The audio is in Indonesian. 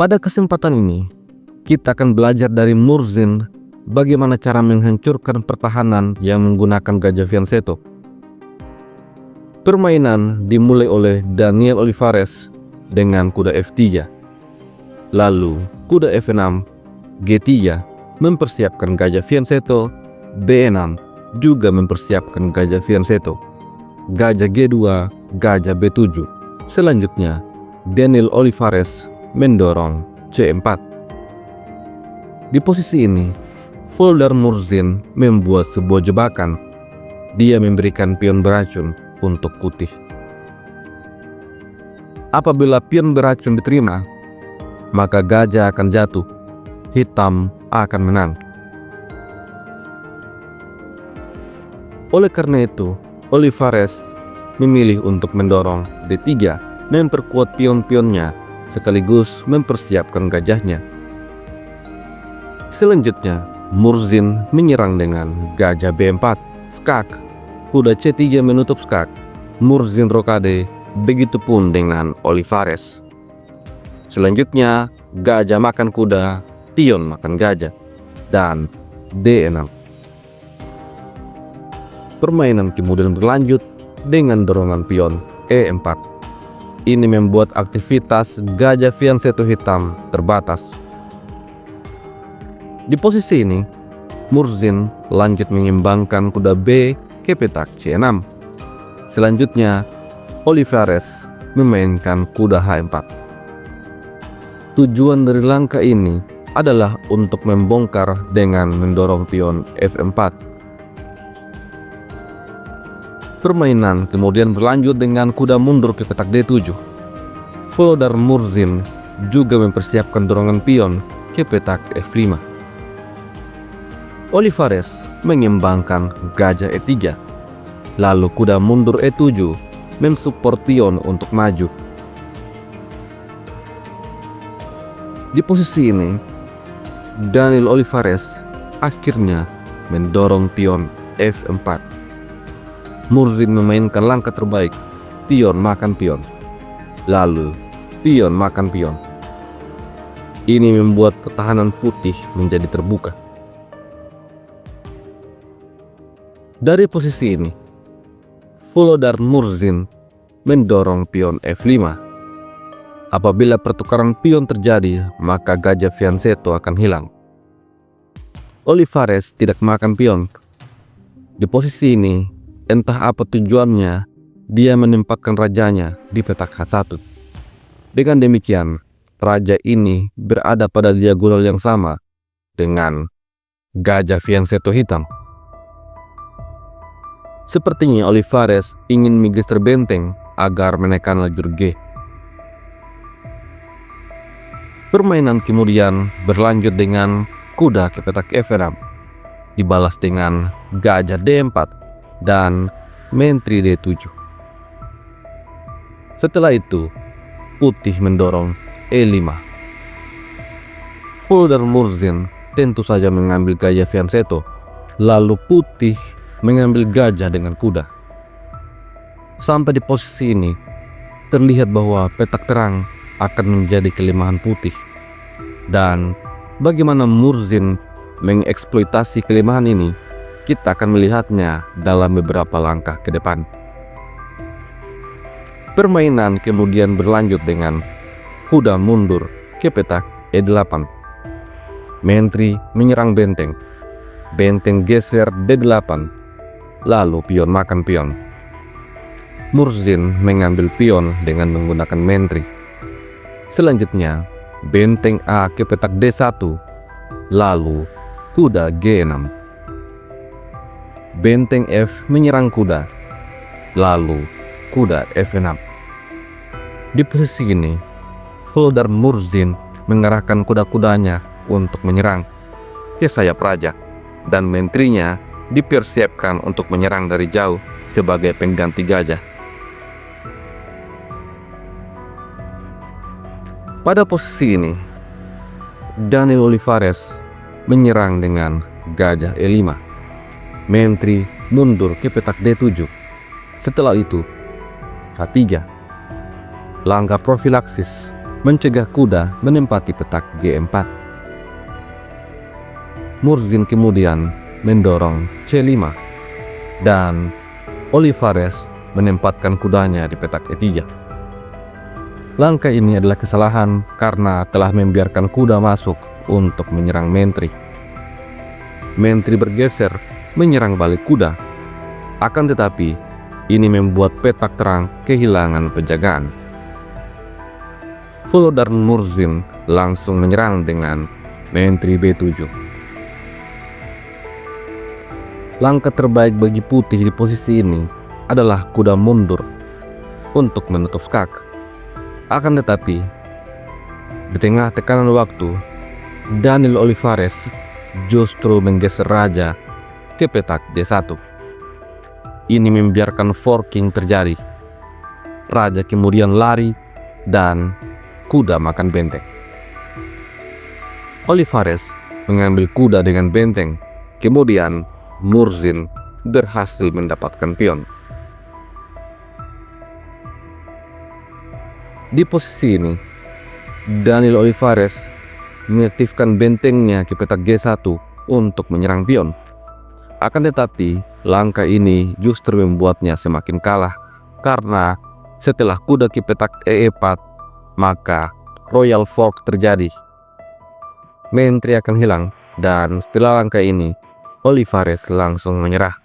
Pada kesempatan ini, kita akan belajar dari Murzin bagaimana cara menghancurkan pertahanan yang menggunakan gajah fianchetto. Permainan dimulai oleh Daniel Olivares dengan kuda F3. Lalu kuda F6, G3 mempersiapkan gajah fianchetto, B6 juga mempersiapkan gajah fianchetto, gajah G2, gajah B7. Selanjutnya, Daniel Olivares mendorong C4. Di posisi ini, Voldar Murzin membuat sebuah jebakan. Dia memberikan pion beracun untuk putih. Apabila pion beracun diterima, maka gajah akan jatuh, hitam akan menang. Oleh karena itu, Olivares memilih untuk mendorong D3, memperkuat pion-pionnya sekaligus mempersiapkan gajahnya. Selanjutnya, Murzin menyerang dengan gajah B4, skak, kuda C3 menutup skak, Murzin rokade, begitupun dengan Olivares. Selanjutnya, gajah makan kuda, pion makan gajah, dan D6. Permainan kemudian berlanjut dengan dorongan pion E4. Ini membuat aktivitas gajah fianchetto hitam terbatas. Di posisi ini, Murzin lanjut mengimbangkan kuda B ke petak C6. Selanjutnya, Olivares memainkan kuda H4. Tujuan dari langkah ini adalah untuk membongkar dengan mendorong pion F4. Permainan kemudian berlanjut dengan kuda mundur ke petak D7. Voldar Murzin juga mempersiapkan dorongan pion ke petak F5. Olivares mengimbangkan gajah E3. Lalu kuda mundur E7 mensupport pion untuk maju. Di posisi ini, Daniel Olivares akhirnya mendorong pion F4. Murzin memainkan langkah terbaik, pion makan pion. Lalu, pion makan pion. Ini membuat pertahanan putih menjadi terbuka. Dari posisi ini, Voldar Murzin mendorong pion F5. Apabila pertukaran pion terjadi, maka gajah fianchetto akan hilang. Olivares tidak makan pion. Di posisi ini, entah apa tujuannya, dia menempatkan rajanya di petak H1. Dengan demikian, raja ini berada pada diagonal yang sama dengan gajah fianchetto hitam. Sepertinya Olivares ingin menggeser benteng agar menekan lajur G. Permainan kemudian berlanjut dengan kuda ke petak F6, dibalas dengan gajah D4 dan menteri D7. Setelah itu, putih mendorong E5. Voldar Murzin tentu saja mengambil gajah fianchetto, lalu putih mengambil gajah dengan kuda. Sampai di posisi ini, terlihat bahwa petak terang akan menjadi kelemahan putih. Dan bagaimana Murzin mengeksploitasi kelemahan ini, kita akan melihatnya dalam beberapa langkah ke depan. Permainan kemudian berlanjut dengan kuda mundur ke petak E8. Menteri menyerang benteng. Benteng geser D8. Lalu pion makan pion. Murzin mengambil pion dengan menggunakan menteri. Selanjutnya, benteng A ke petak D1. Lalu kuda G6. Benteng F menyerang kuda. Lalu kuda F6. Di posisi ini, Voldar Murzin mengerahkan kuda-kudanya untuk menyerang ke sayap raja, dan menterinya dipersiapkan untuk menyerang dari jauh sebagai pengganti gajah. Pada posisi ini, Daniel Olivares menyerang dengan gajah E5. Menteri mundur ke petak D7. Setelah itu, H3. Langkah profilaksis mencegah kuda menempati petak G4. Murzin kemudian mendorong C5 dan Olivares menempatkan kudanya di petak E3. Langkah ini adalah kesalahan karena telah membiarkan kuda masuk untuk menyerang Mentri. Mentri bergeser menyerang balik kuda. Akan tetapi, ini membuat petak terang kehilangan penjagaan. Volodar Murzin langsung menyerang dengan Mentri B7. Langkah terbaik bagi putih di posisi ini adalah kuda mundur untuk menutup skak. Akan tetapi, di tengah tekanan waktu, Daniel Olivares justru menggeser raja ke petak D1. Ini membiarkan forking terjadi. Raja kemudian lari dan kuda makan benteng. Olivares mengambil kuda dengan benteng. Kemudian Murzin berhasil mendapatkan pion. Di posisi ini, Daniel Olivares mengaktifkan bentengnya ke petak G1 untuk menyerang pion. Akan tetapi, langkah ini justru membuatnya semakin kalah karena setelah kuda ke petak E4, maka Royal Fork terjadi. Mentri akan hilang dan setelah langkah ini, Olivares langsung menyerah.